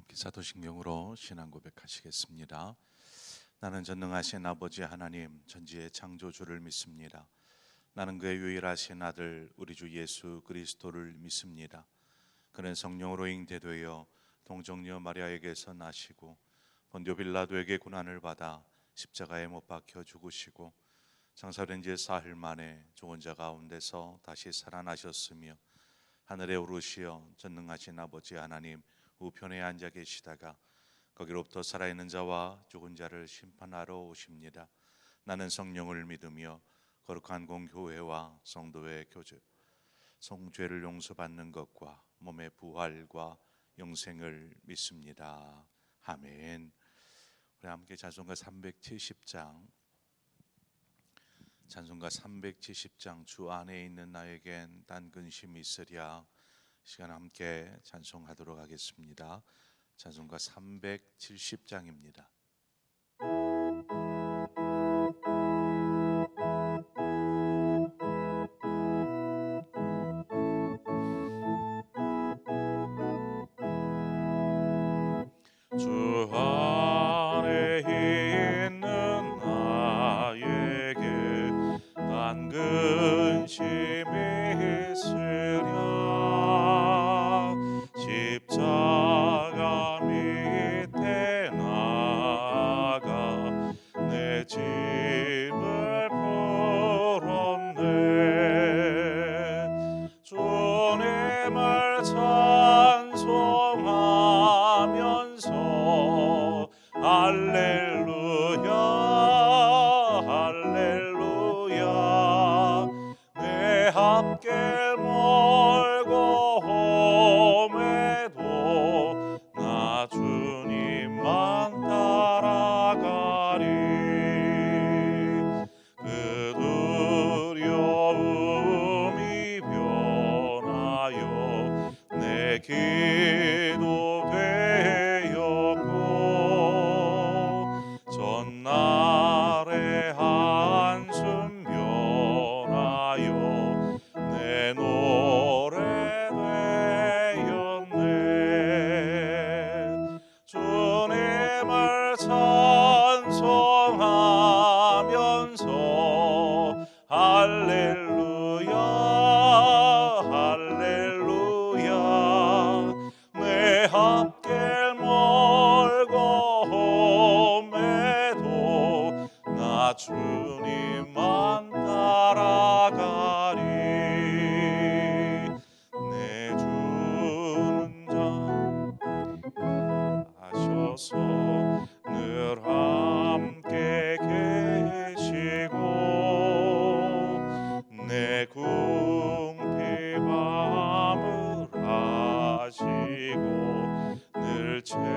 함께 사도신경으로 신앙 고백하시겠습니다. 나는 전능하신 아버지 하나님 전지의 창조주를 믿습니다. 나는 그의 유일하신 아들 우리 주 예수 그리스도를 믿습니다. 그는 성령으로 잉태되어 동정녀 마리아에게서 나시고 본디오 빌라도에게 고난을 받아 십자가에 못 박혀 죽으시고 장사된 지 사흘 만에 죽은 자 가운데서 다시 살아나셨으며 하늘에 오르시어 전능하신 아버지 하나님 우편에 앉아 계시다가 거기로부터 살아있는 자와 죽은 자를 심판하러 오십니다. 나는 성령을 믿으며 거룩한 공교회와 성도의 교제, 성죄를 용서받는 것과 몸의 부활과 영생을 믿습니다. 아멘. 우리 함께 찬송가 370장 주 안에 있는 나에겐 단 근심이 있으랴 시간 함께 찬송하도록 하겠습니다. 찬송가 370장입니다. 주 안에 있는 나에게 단 근심이 있으랴 십자가 밑에 나가 내 짐을 풀었네. 주님을 찬송하면서 할렐루야 할렐루야 내 앞길 멀고 험해도 나 주님만 따라가리. 그 두려움이 변하여 내 기도 되었고 전날의 한숨 변하여 내 노래 되었네. 주님을 찬송하면서 할렐루야 할렐루야 내 앞길 멀고 험해도 나 주님만 따라가리. 내 주는 하셔서 늘 함께 계시고 내 궁핍함을 아시고 늘 채워주시네.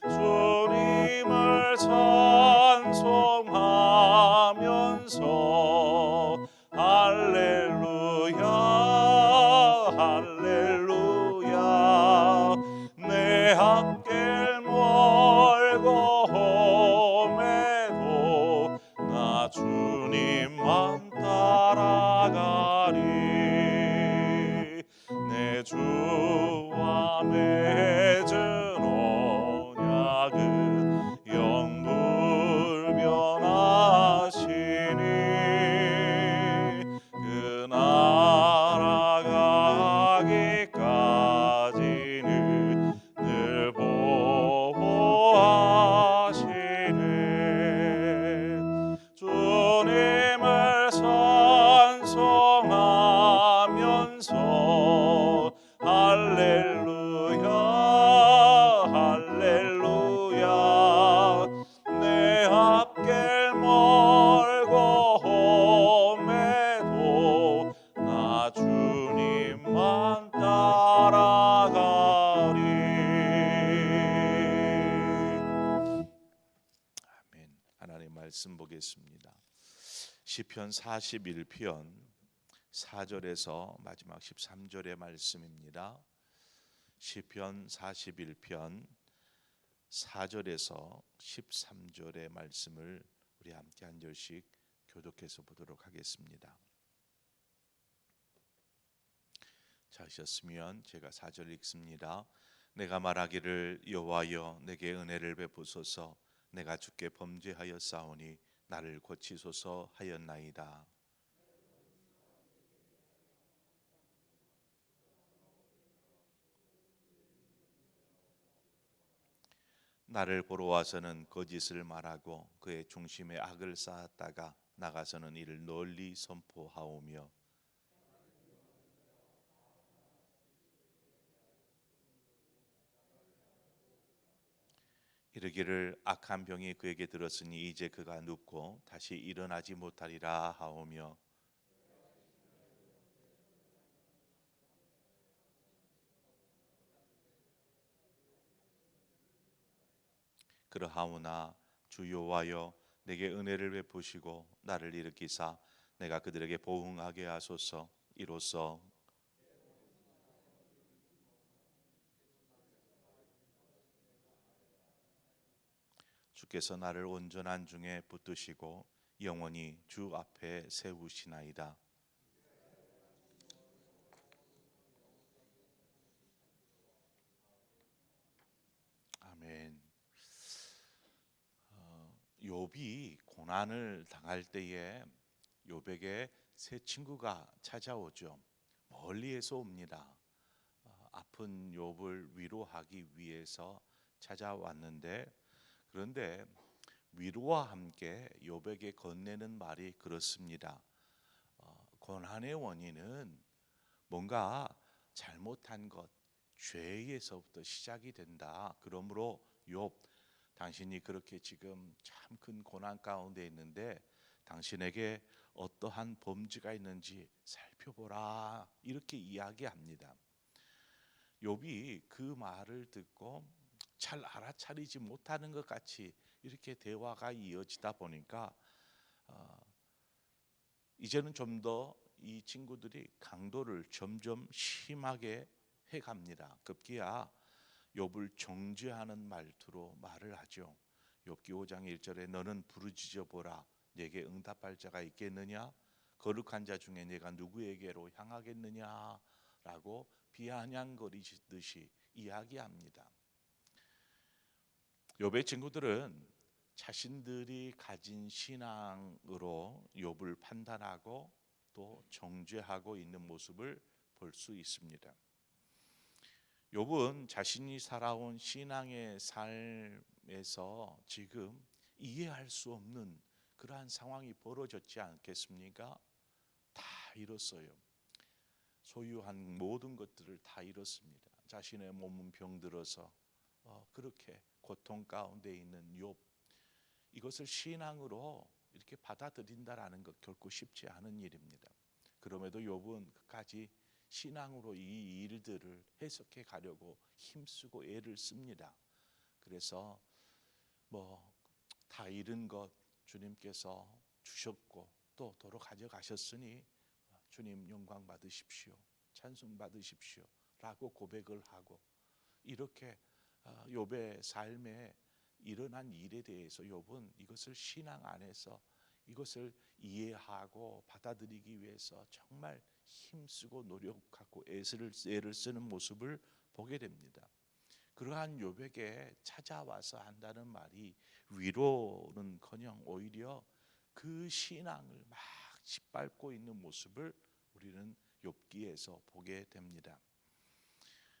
주님을 찬송하면서 할렐루야 할렐루야 내 앞길 멀고 험해도 나 주님만 따라가리. 내 주와 맺은 언약은 영불변하시니 그 나라 가기까지는 늘 보호하시네. 주님을 찬송하면서 할렐루야 할렐루야 내 앞길 멀고 험해도 나 주님만 따라가리. 아멘. 하나님 말씀 보겠습니다. 시편 41편 4절에서 마지막 13절의 말씀입니다. 시편 41편 4절에서 13절의 말씀을 우리 함께 한 절씩 교독해서 보도록 하겠습니다. 자셨으면 제가 4절 읽습니다. 내가 말하기를 여호와여 내게 은혜를 베푸소서 내가 주께 범죄하였사오니 나를 고치소서 하였나이다. 나를 보러 와서는 거짓을 말하고 그의 중심에 악을 쌓았다가 나가서는 이를 널리 선포하오며 이르기를 악한 병이 그에게 들었으니 이제 그가 눕고 다시 일어나지 못하리라 하오며 그러하오나 주 여호와여 내게 은혜를 베푸시고 나를 일으키사 내가 그들에게 보응하게 하소서. 이로써 주께서 나를 온전한 중에 붙드시고 영원히 주 앞에 세우시나이다. 아멘. 욥이 고난을 당할 때에 욥에게 새 친구가 찾아오죠. 멀리에서 옵니다. 아픈 욥을 위로하기 위해서 찾아왔는데 그런데 위로와 함께 욥에게 건네는 말이 그렇습니다. 고난의 원인은 뭔가 잘못한 것, 죄에서부터 시작이 된다. 그러므로 욥, 당신이 그렇게 지금 참 큰 고난 가운데 있는데 당신에게 어떠한 범죄가 있는지 살펴보라. 이렇게 이야기합니다. 욥이 그 말을 듣고 잘 알아차리지 못하는 것 같이 이렇게 대화가 이어지다 보니까 어, 이제는 좀 더 이 친구들이 강도를 점점 심하게 해갑니다. 급기야 욥을 정죄하는 말투로 말을 하죠. 욥기 5장 1절에 너는 부르짖어 보라 내게 응답할 자가 있겠느냐 거룩한 자 중에 내가 누구에게로 향하겠느냐라고 비아냥거리듯이 이야기합니다. 욥의 친구들은 자신들이 가진 신앙으로 욥을 판단하고 또 정죄하고 있는 모습을 볼 수 있습니다. 욥은 자신이 살아온 신앙의 삶에서 지금 이해할 수 없는 그러한 상황이 벌어졌지 않겠습니까? 다 잃었어요. 소유한 모든 것들을 다 잃었습니다. 자신의 몸은 병들어서 그렇게 고통 가운데 있는 욥, 이것을 신앙으로 이렇게 받아들인다라는 것 결코 쉽지 않은 일입니다. 그럼에도 욥은 끝까지 신앙으로 이 일들을 해석해 가려고 힘쓰고 애를 씁니다. 그래서 뭐 다 잃은 것 주님께서 주셨고 또 도로 가져가셨으니 주님 영광 받으십시오. 찬송 받으십시오. 라고 고백을 하고 이렇게 욥의 삶에 일어난 일에 대해서 욥은 이것을 신앙 안에서 이것을 이해하고 받아들이기 위해서 정말 힘쓰고 노력하고 애를 쓰는 모습을 보게 됩니다. 그러한 욥에게 찾아와서 한다는 말이 위로는커녕 오히려 그 신앙을 막 짓밟고 있는 모습을 우리는 욥기에서 보게 됩니다.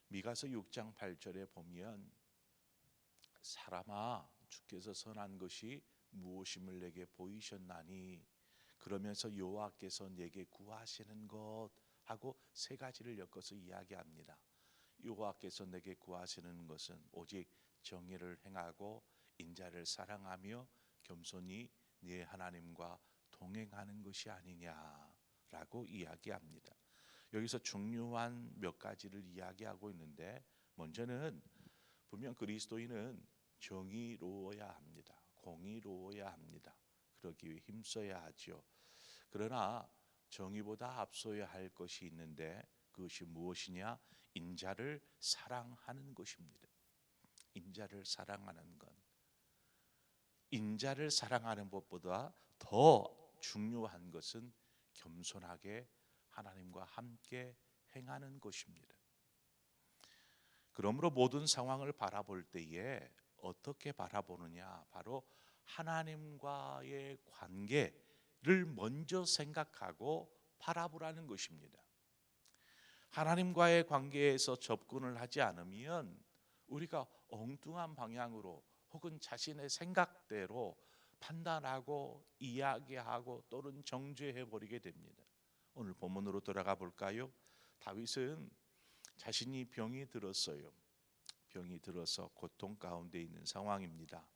미가서 6장 8절에 보면 사람아 주께서 선한 것이 무엇임을 내게 보이셨나니 그러면서 여호와께서 내게 구하시는 것 하고 세 가지를 엮어서 이야기합니다. 여호와께서 내게 구하시는 것은 오직 정의를 행하고 인자를 사랑하며 겸손히 네 하나님과 동행하는 것이 아니냐라고 이야기합니다. 여기서 중요한 몇 가지를 이야기하고 있는데 먼저는 분명 그리스도인은 정의로워야 합니다. 공의로워야 합니다. 그러기 위해 힘써야 하죠. 그러나 정의보다 앞서야 할 것이 있는데 그것이 무엇이냐? 인자를 사랑하는 것입니다. 인자를 사랑하는 것. 인자를 사랑하는 것보다 더 중요한 것은 겸손하게 하나님과 함께 행하는 것입니다. 그러므로 모든 상황을 바라볼 때에 어떻게 바라보느냐? 바로 하나님과의 관계를 먼저 생각하고 바라보라는 것입니다. 하나님과의 관계에서 접근을 하지 않으면 우리가 엉뚱한 방향으로 혹은 자신의 생각대로 판단하고 이야기하고 또는 정죄해 버리게 됩니다. 오늘 본문으로 돌아가 볼까요? 다윗은 자신이 병이 들었어요. 병이 들어서 고통 가운데 있는 상황입니다.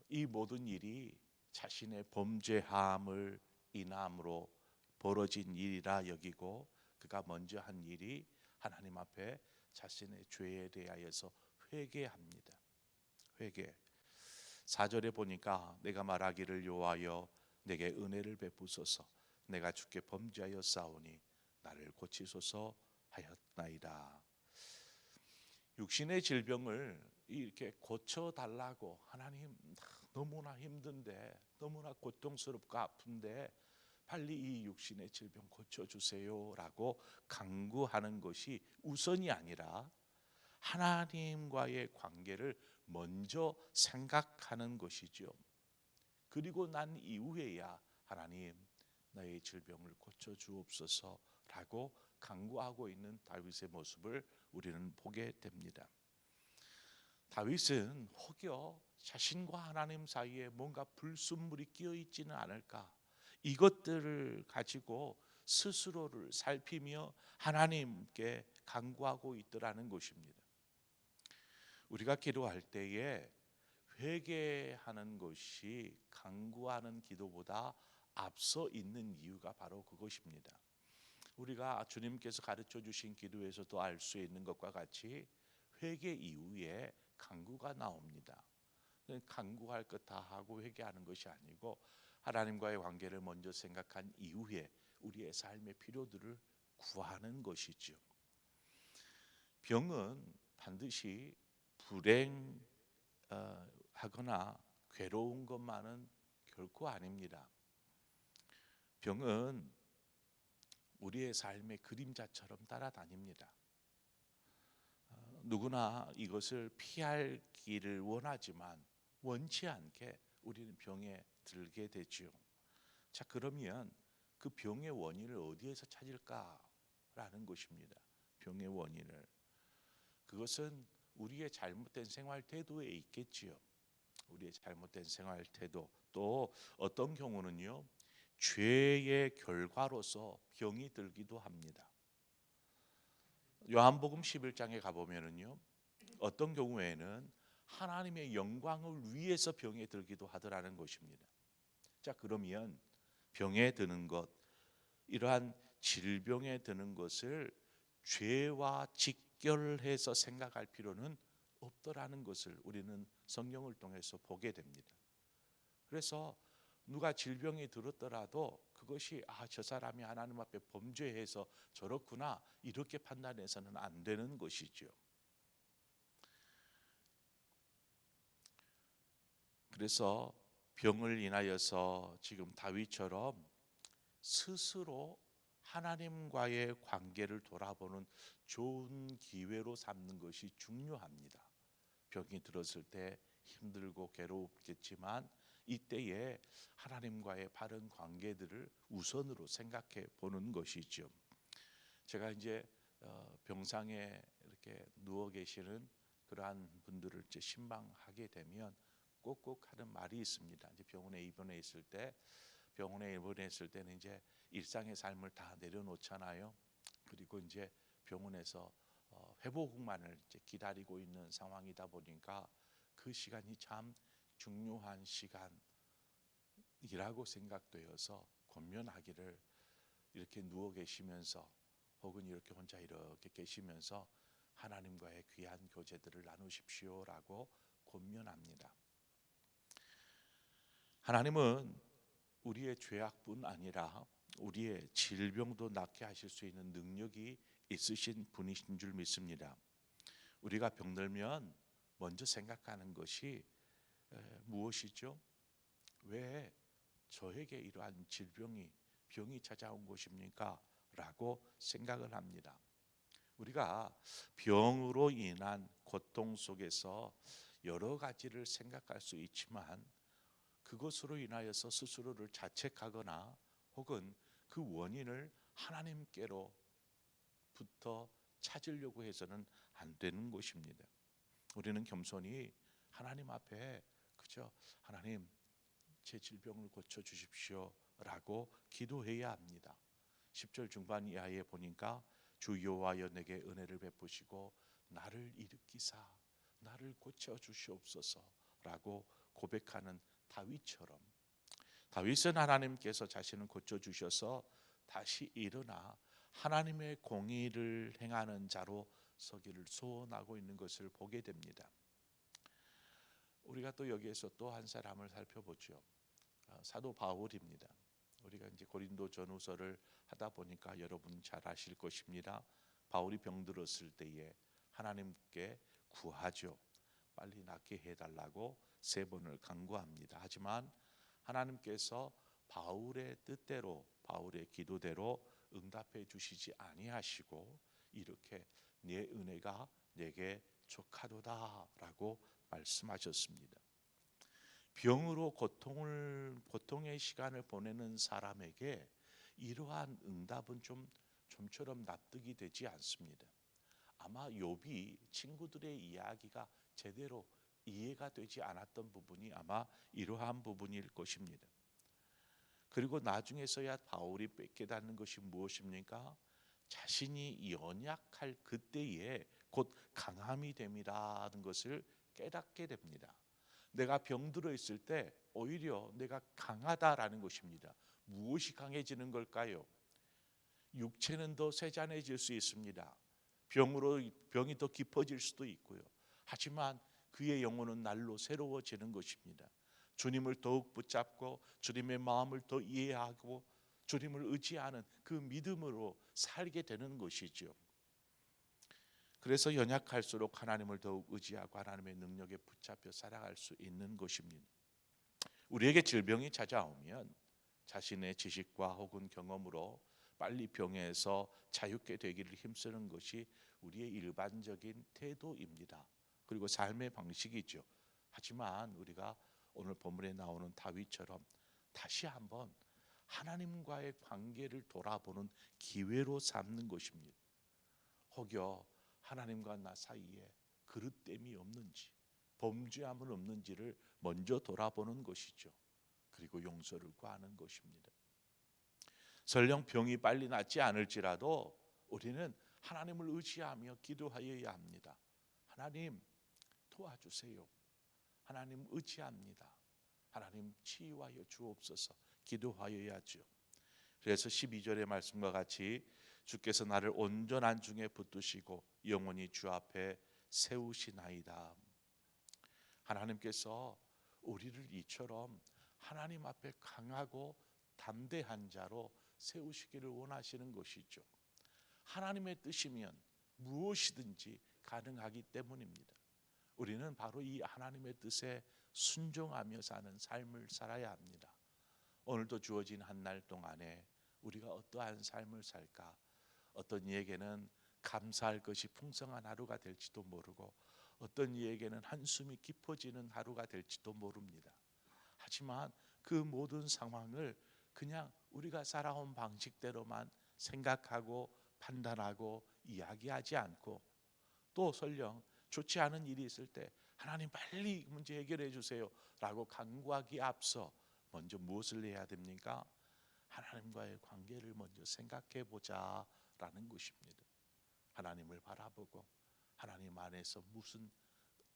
이 모든 일이 자신의 범죄함을 인함으로 벌어진 일이라 여기고 그가 먼저 한 일이 하나님 앞에 자신의 죄에 대하여서 회개합니다. 회개. 4절에 보니까 내가 말하기를 여호와여 내게 은혜를 베푸소서 내가 주께 범죄하여 싸우니 나를 고치소서 하였나이다. 육신의 질병을 이렇게 고쳐달라고 하나님 너무나 힘든데 너무나 고통스럽고 아픈데 빨리 이 육신의 질병 고쳐주세요라고 간구하는 것이 우선이 아니라 하나님과의 관계를 먼저 생각하는 것이죠. 그리고 난 이후에야 하나님 나의 질병을 고쳐주옵소서라고 간구하고 있는 다윗의 모습을 우리는 보게 됩니다. 다윗은 혹여 자신과 하나님 사이에 뭔가 불순물이 끼어 있지는 않을까 이것들을 가지고 스스로를 살피며 하나님께 간구하고 있더라는 것입니다. 우리가 기도할 때에 회개하는 것이 간구하는 기도보다 앞서 있는 이유가 바로 그것입니다. 우리가 주님께서 가르쳐 주신 기도에서도 알 수 있는 것과 같이 회개 이후에 간구가 나옵니다. 간구할 것 다 하고 회개하는 것이 아니고 하나님과의 관계를 먼저 생각한 이후에 우리의 삶의 필요들을 구하는 것이죠. 병은 반드시 불행하거나 괴로운 것만은 결코 아닙니다. 병은 우리의 삶의 그림자처럼 따라다닙니다. 누구나 이것을 피하기를 원하지만 원치 않게 우리는 병에 들게 되죠. 자, 그러면 그 병의 원인을 어디에서 찾을까라는 것입니다. 병의 원인을. 그것은 우리의 잘못된 생활 태도에 있겠지요. 우리의 잘못된 생활 태도. 또 어떤 경우는요. 죄의 결과로서 병이 들기도 합니다. 요한복음 11장에 가보면은요. 어떤 경우에는 하나님의 영광을 위해서 병에 들기도 하더라는 것입니다. 자, 그러면 병에 드는 것, 이러한 질병에 드는 것을 죄와 직결해서 생각할 필요는 없더라는 것을 우리는 성경을 통해서 보게 됩니다. 그래서 누가 질병이 들었더라도 그것이 저 사람이 하나님 앞에 범죄해서 저렇구나 이렇게 판단해서는 안 되는 것이죠. 그래서 병을 인하여서 지금 다윗처럼 스스로 하나님과의 관계를 돌아보는 좋은 기회로 삼는 것이 중요합니다. 병이 들었을 때 힘들고 괴롭겠지만 이때에 하나님과의 바른 관계들을 우선으로 생각해 보는 것이죠. 제가 이제 병상에 이렇게 누워 계시는 그러한 분들을 이제 신방하게 되면 꼭꼭 하는 말이 있습니다. 이제 병원에 입원했을 때는 이제 일상의 삶을 다 내려놓잖아요. 그리고 이제 병원에서 회복만을 이제 기다리고 있는 상황이다 보니까 그 시간이 참 중요한 시간이라고 생각되어서 권면하기를 이렇게 누워 계시면서 혹은 이렇게 혼자 이렇게 계시면서 하나님과의 귀한 교제들을 나누십시오라고 권면합니다. 하나님은 우리의 죄악뿐 아니라 우리의 질병도 낫게 하실 수 있는 능력이 있으신 분이신 줄 믿습니다. 우리가 병들면 먼저 생각하는 것이 무엇이죠? 왜 저에게 이러한 병이 찾아온 것입니까? 라고 생각을 합니다. 우리가 병으로 인한 고통 속에서 여러 가지를 생각할 수 있지만 그것으로 인하여서 스스로를 자책하거나 혹은 그 원인을 하나님께로부터 찾으려고 해서는 안 되는 것입니다. 우리는 겸손히 하나님 앞에 그저 하나님 제 질병을 고쳐 주십시오 라고 기도해야 합니다. 10절 중반 이하에 보니까 주 여호와여 내게 은혜를 베푸시고 나를 일으키사 나를 고쳐 주시옵소서 라고 고백하는 다윗처럼, 다윗은 하나님께서 자신을 고쳐 주셔서 다시 일어나 하나님의 공의를 행하는 자로 서기를 소원하고 있는 것을 보게 됩니다. 우리가 또 여기에서 또 한 사람을 살펴보죠. 사도 바울입니다. 우리가 이제 고린도 전후서를 하다 보니까 여러분 잘 아실 것입니다. 바울이 병들었을 때에 하나님께 구하죠. 빨리 낫게 해달라고 3번을 간구합니다. 하지만 하나님께서 바울의 뜻대로 바울의 기도대로 응답해 주시지 아니하시고 이렇게 내 은혜가 내게 족하도다라고 말씀하셨습니다. 병으로 고통의 시간을 보내는 사람에게 이러한 응답은 좀처럼 납득이 되지 않습니다. 아마 욥이 친구들의 이야기가 제대로 이해가 되지 않았던 부분이 아마 이러한 부분일 것입니다. 그리고 나중에서야 바울이 깨닫는 것이 무엇입니까? 자신이 연약할 그때에 곧 강함이 됨이라는 것을 깨닫게 됩니다. 내가 병들어 있을 때 오히려 내가 강하다라는 것입니다. 무엇이 강해지는 걸까요? 육체는 더 세잔해질 수 있습니다. 병이 더 깊어질 수도 있고요. 하지만 그의 영혼은 날로 새로워지는 것입니다. 주님을 더욱 붙잡고 주님의 마음을 더 이해하고 주님을 의지하는 그 믿음으로 살게 되는 것이죠. 그래서 연약할수록 하나님을 더욱 의지하고 하나님의 능력에 붙잡혀 살아갈 수 있는 것입니다. 우리에게 질병이 찾아오면 자신의 지식과 혹은 경험으로 빨리 병에서 자유케 되기를 힘쓰는 것이 우리의 일반적인 태도입니다. 그리고 삶의 방식이죠. 하지만 우리가 오늘 본문에 나오는 다윗처럼 다시 한번 하나님과의 관계를 돌아보는 기회로 삼는 것입니다. 혹여 하나님과 나 사이에 그릇됨이 없는지 범죄함은 없는지를 먼저 돌아보는 것이죠. 그리고 용서를 구하는 것입니다. 설령 병이 빨리 낫지 않을지라도 우리는 하나님을 의지하며 기도하여야 합니다. 하나님 도와주세요. 하나님 의지합니다. 하나님 치유하여 주옵소서 기도하여야죠. 그래서 12절의 말씀과 같이 주께서 나를 온전한 중에 붙드시고 영원히 주 앞에 세우시나이다. 하나님께서 우리를 이처럼 하나님 앞에 강하고 담대한 자로 세우시기를 원하시는 것이죠. 하나님의 뜻이면 무엇이든지 가능하기 때문입니다. 우리는 바로 이 하나님의 뜻에 순종하며 사는 삶을 살아야 합니다. 오늘도 주어진 한 날 동안에 우리가 어떠한 삶을 살까? 어떤 이에게는 감사할 것이 풍성한 하루가 될지도 모르고 어떤 이에게는 한숨이 깊어지는 하루가 될지도 모릅니다. 하지만 그 모든 상황을 그냥 우리가 살아온 방식대로만 생각하고 판단하고 이야기하지 않고 또 설령 좋지 않은 일이 있을 때 하나님 빨리 문제 해결해 주세요 라고 간구하기에 앞서 먼저 무엇을 해야 됩니까? 하나님과의 관계를 먼저 생각해 보자라는 것입니다. 하나님을 바라보고 하나님 안에서 무슨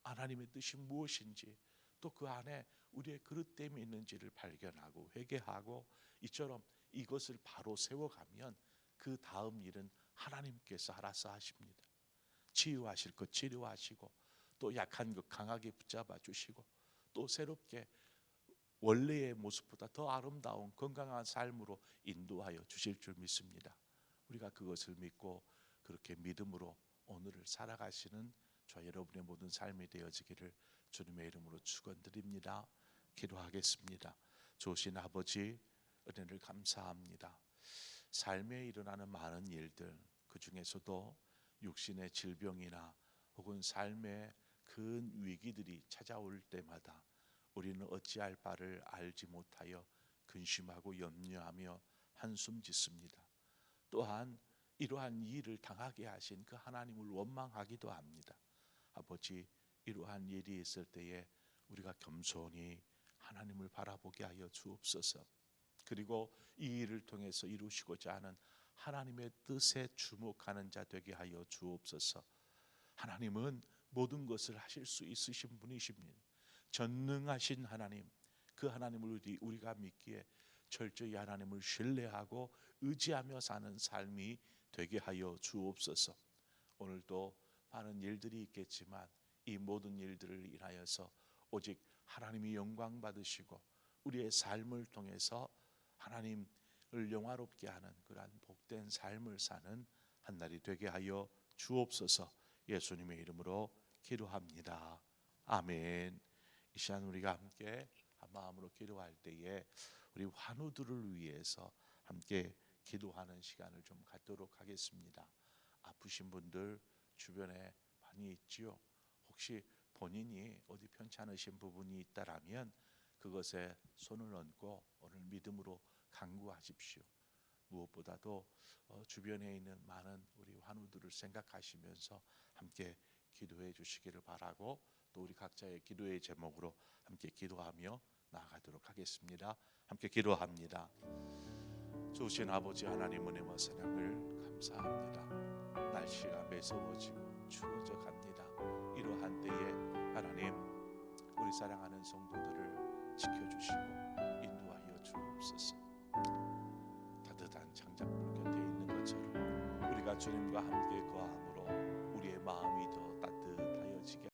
하나님의 뜻이 무엇인지 또 그 안에 우리의 그릇됨이 있는지를 발견하고 회개하고 이처럼 이것을 바로 세워가면 그 다음 일은 하나님께서 알아서 하십니다. 치유하실 것 치료하시고 또 약한 것 강하게 붙잡아 주시고 또 새롭게 원래의 모습보다 더 아름다운 건강한 삶으로 인도하여 주실 줄 믿습니다. 우리가 그것을 믿고 그렇게 믿음으로 오늘을 살아가시는 저 여러분의 모든 삶이 되어지기를 주님의 이름으로 축원드립니다. 기도하겠습니다. 좋으신 아버지 은혜를 감사합니다. 삶에 일어나는 많은 일들, 그 중에서도 육신의 질병이나 혹은 삶의 큰 위기들이 찾아올 때마다 우리는 어찌할 바를 알지 못하여 근심하고 염려하며 한숨 짓습니다. 또한 이러한 일을 당하게 하신 그 하나님을 원망하기도 합니다. 아버지, 이러한 일이 있을 때에 우리가 겸손히 하나님을 바라보게 하여 주옵소서. 그리고 이 일을 통해서 이루시고자 하는 하나님의 뜻에 주목하는 자 되게 하여 주옵소서. 하나님은 모든 것을 하실 수 있으신 분이십니다. 전능하신 하나님, 그 하나님을 우리가 믿기에 철저히 하나님을 신뢰하고 의지하며 사는 삶이 되게 하여 주옵소서. 오늘도 많은 일들이 있겠지만 이 모든 일들을 인하여서 오직 하나님이 영광 받으시고 우리의 삶을 통해서 하나님을 영화롭게 하는 그러한 복된 삶을 사는 한 날이 되게 하여 주옵소서. 예수님의 이름으로 기도합니다. 아멘. 이 시간 우리가 함께 한 마음으로 기도할 때에 우리 환우들을 위해서 함께 기도하는 시간을 좀 갖도록 하겠습니다. 아프신 분들 주변에 많이 있지요. 혹시 본인이 어디 편찮으신 부분이 있다라면 그것에 손을 얹고 오늘 믿음으로 간구하십시오. 무엇보다도 주변에 있는 많은 우리 환우들을 생각하시면서 함께 기도해 주시기를 바라고, 또 우리 각자의 기도의 제목으로 함께 기도하며 나아가도록 하겠습니다. 함께 기도합니다. 좋으신 아버지 하나님, 은혜와 사랑을 감사합니다. 날씨가 매서워지고 추워져 갑니다. 이러한 때에 하나님, 우리 사랑하는 성도들을 지켜주시고 인도하여 주옵소서. 따뜻한 창작불 곁에 있는 것처럼 우리가 주님과 함께 거함으로 우리의 마음이 더